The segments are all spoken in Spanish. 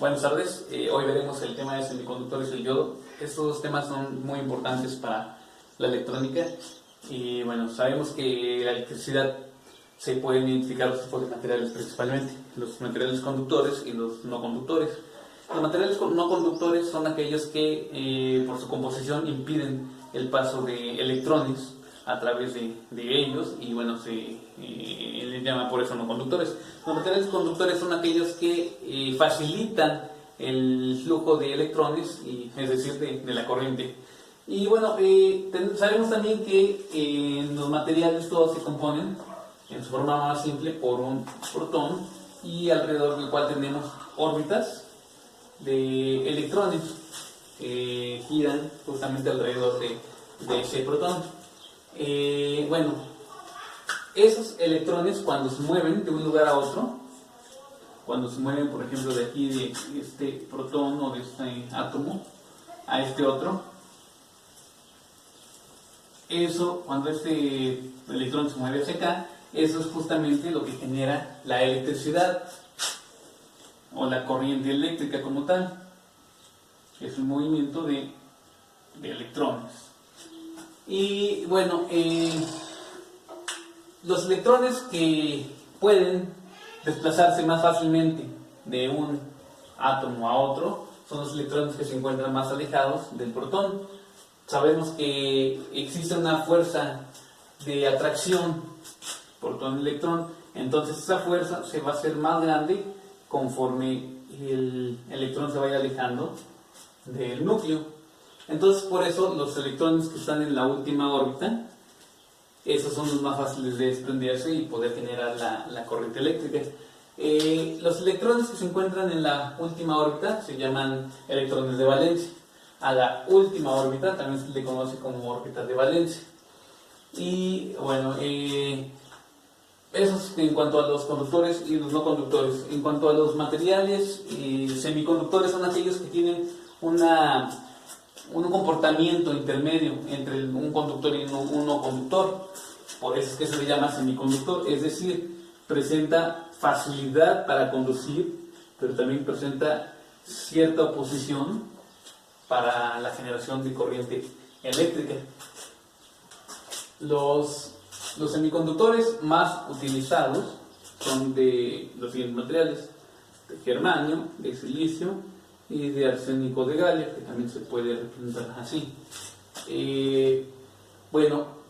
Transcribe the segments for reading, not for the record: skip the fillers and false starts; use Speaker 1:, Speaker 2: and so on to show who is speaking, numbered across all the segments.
Speaker 1: Buenas tardes, hoy veremos el tema de semiconductores y el yodo. Estos dos temas son muy importantes para la electrónica y bueno, sabemos que la electricidad se pueden identificar dos tipos de materiales principalmente, los materiales conductores y los no conductores. Los materiales no conductores son aquellos que por su composición impiden el paso de electrones a través de ellos y bueno, se les llama por eso no conductores. Los materiales conductores son aquellos que facilitan el flujo de electrones, es decir, de la corriente. Y bueno, sabemos también que en los materiales todos se componen en su forma más simple por un protón y alrededor del cual tenemos órbitas de electrones que giran justamente alrededor de ese protón. Bueno, esos electrones cuando se mueven de un lugar a otro, cuando se mueven por ejemplo de aquí de este protón o de este átomo a este otro, eso, cuando este electrón se mueve hacia acá, eso es justamente lo que genera la electricidad o la corriente eléctrica como tal. Es un movimiento de electrones. Y bueno, los electrones que pueden desplazarse más fácilmente de un átomo a otro son los electrones que se encuentran más alejados del protón. Sabemos que existe una fuerza de atracción protón-electrón, entonces esa fuerza se va a hacer más grande conforme el electrón se vaya alejando del núcleo. Entonces por eso los electrones que están en la última órbita, esos son los más fáciles de desprenderse y poder generar la corriente eléctrica. Los electrones que se encuentran en la última órbita se llaman electrones de valencia. A la última órbita también se le conoce como órbita de valencia. Y bueno, eso es en cuanto a los conductores y los no conductores. En cuanto a los materiales, semiconductores son aquellos que tienen un comportamiento intermedio entre un conductor y un no conductor. Por eso es que se le llama semiconductor, es decir, presenta facilidad para conducir, pero también presenta cierta oposición para la generación de corriente eléctrica. Los semiconductores más utilizados son de los siguientes materiales: de germanio, de silicio y de arsénico de galio, que también se puede representar así. Bueno,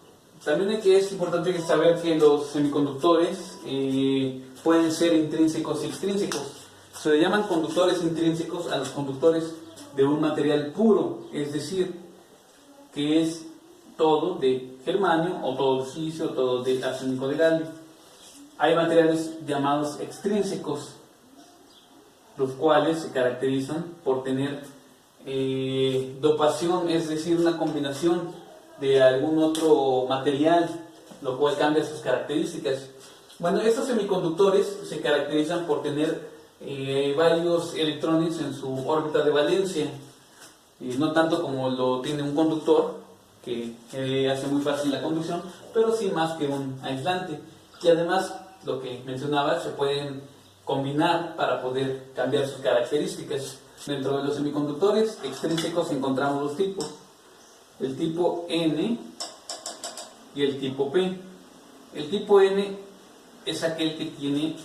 Speaker 1: también es importante saber que los semiconductores pueden ser intrínsecos y extrínsecos. Se le llaman conductores intrínsecos a los conductores de un material puro, es decir, que es todo de germanio o todo de silicio o todo de arsénico de galio. Hay materiales llamados extrínsecos, los cuales se caracterizan por tener dopación, es decir, una combinación de algún otro material, lo cual cambia sus características. Bueno, estos semiconductores se caracterizan por tener varios electrones en su órbita de valencia, no tanto como lo tiene un conductor, que hace muy fácil la conducción, pero sí más que un aislante. Y además, lo que mencionaba, se pueden combinar para poder cambiar sus características. Dentro de los semiconductores extrínsecos encontramos dos tipos: el tipo N y el tipo P. El tipo N es aquel que tiene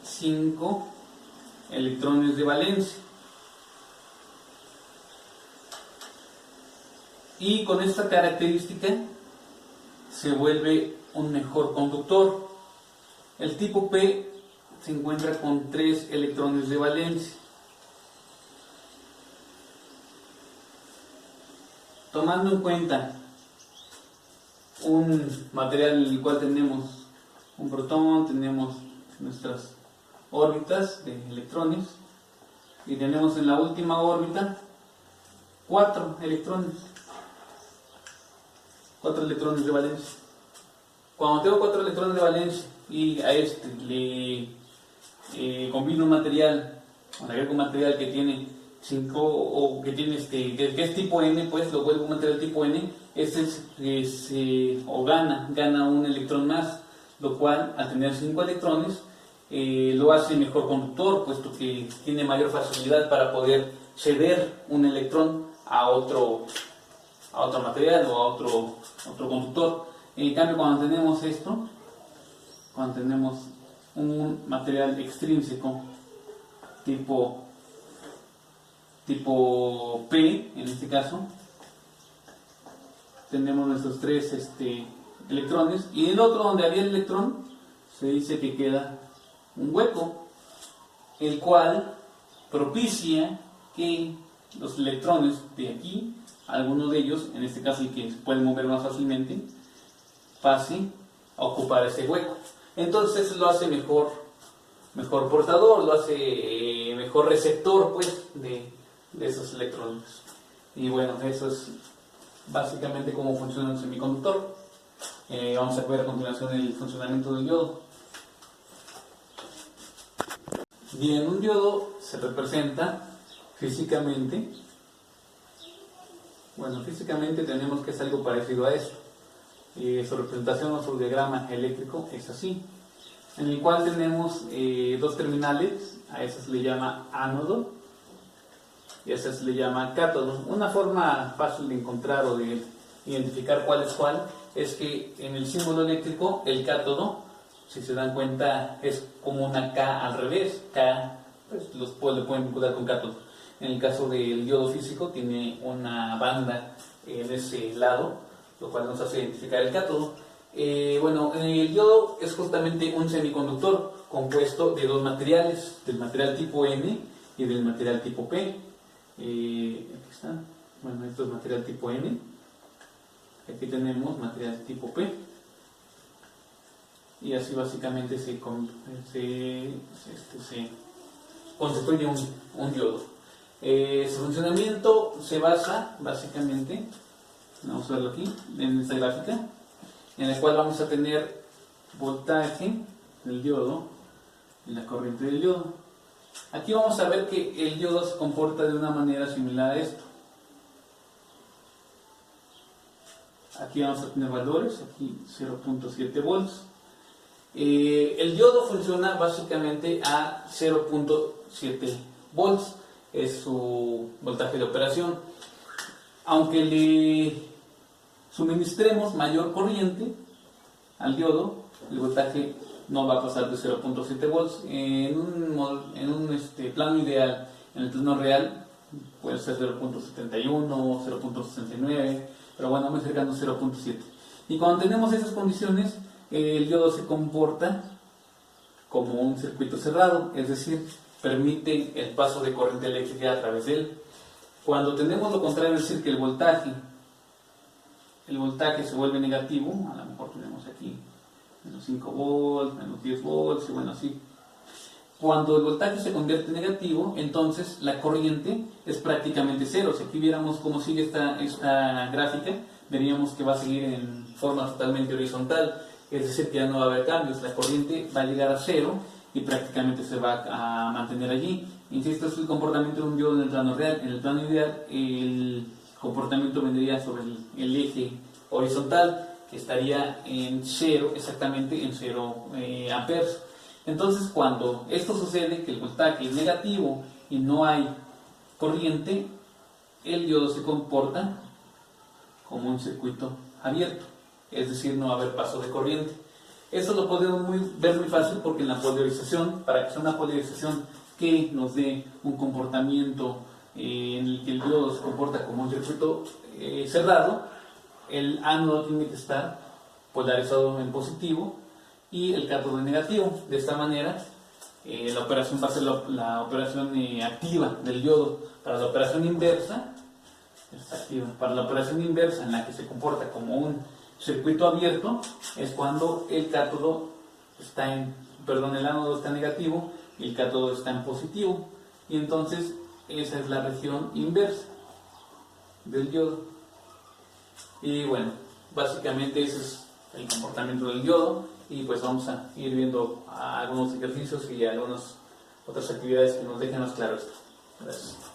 Speaker 1: 5 electrones de valencia, y con esta característica se vuelve un mejor conductor. El tipo P se encuentra con 3 electrones de valencia. Tomando en cuenta un material en el cual tenemos un protón, tenemos nuestras órbitas de electrones y tenemos en la última órbita 4 electrones de valencia. Cuando tengo 4 electrones de valencia y a este le combino un material, o le agrego un material que tiene 5 o que tiene que es tipo N, pues lo vuelvo un material tipo N, gana un electrón más, lo cual al tener 5 electrones lo hace mejor conductor, puesto que tiene mayor facilidad para poder ceder un electrón a otro material o a otro conductor. En cambio, cuando tenemos esto, cuando tenemos un material extrínseco tipo P, en este caso, tenemos nuestros tres electrones, y en el otro donde había el electrón se dice que queda un hueco, el cual propicia que los electrones de aquí, algunos de ellos, en este caso el que se puede mover más fácilmente, pase a ocupar ese hueco. Entonces eso lo hace mejor portador, lo hace mejor receptor, pues, de esos electrones. Y bueno, eso es básicamente cómo funciona un semiconductor. Vamos a ver a continuación el funcionamiento del diodo. Bien, un diodo se representa físicamente. Bueno, físicamente tenemos que es algo parecido a esto. Su representación o su diagrama eléctrico es así, en el cual tenemos dos terminales. A esas se le llama ánodo y a esas se le llama cátodo. Una forma fácil de encontrar o de identificar cuál es cuál es que en el símbolo eléctrico el cátodo, si se dan cuenta, es como una K al revés. K, pues le pueden vincular con cátodo. En el caso del diodo físico tiene una banda en ese lado, lo cual nos hace identificar el cátodo. Bueno, el diodo es justamente un semiconductor compuesto de dos materiales, del material tipo N y del material tipo P. Aquí está. Bueno, esto es material tipo N. Aquí tenemos material tipo P. Y así básicamente se constituye un diodo. Su funcionamiento se basa básicamente, vamos a verlo aquí, en esta gráfica, en la cual vamos a tener voltaje del diodo y la corriente del diodo. Aquí vamos a ver que el diodo se comporta de una manera similar a esto. Aquí vamos a tener valores, aquí 0.7 volts. El diodo funciona básicamente a 0.7 volts, es su voltaje de operación. Aunque le suministremos mayor corriente al diodo, el voltaje no va a pasar de 0.7 volts. En un plano ideal, en el plano real, puede ser 0.71 o 0.69, pero bueno, muy cercano a 0.7. Y cuando tenemos esas condiciones, el diodo se comporta como un circuito cerrado, es decir, permite el paso de corriente eléctrica a través de él. Cuando tenemos lo contrario, es decir, que el voltaje se vuelve negativo, a lo mejor tenemos aquí menos 5 volts, menos 10 volts, y bueno, así. Cuando el voltaje se convierte en negativo, entonces la corriente es prácticamente cero. Si aquí viéramos cómo sigue esta gráfica, veríamos que va a seguir en forma totalmente horizontal, es decir, que ya no va a haber cambios. La corriente va a llegar a cero y prácticamente se va a mantener allí. Insisto, es el comportamiento de un diodo en el plano real. En el plano ideal, el comportamiento vendría sobre el eje horizontal, que estaría en cero, exactamente en 0 amperes. Entonces, cuando esto sucede, que el voltaje es negativo y no hay corriente, el diodo se comporta como un circuito abierto, es decir, no va a haber paso de corriente. Eso lo podemos ver muy fácil porque en la polarización, para que sea una polarización que nos dé un comportamiento en el que el diodo se comporta como un circuito cerrado, el ánodo tiene que estar polarizado en positivo y el cátodo en negativo. De esta manera, la operación va a ser la operación activa del diodo. Para la operación inversa, está activa. Para la operación inversa, en la que se comporta como un circuito abierto, es cuando el ánodo está en negativo y el cátodo está en positivo. Y entonces, esa es la región inversa del diodo. Y bueno, básicamente ese es el comportamiento del diodo, y pues vamos a ir viendo algunos ejercicios y algunas otras actividades que nos dejen más claro esto. Gracias.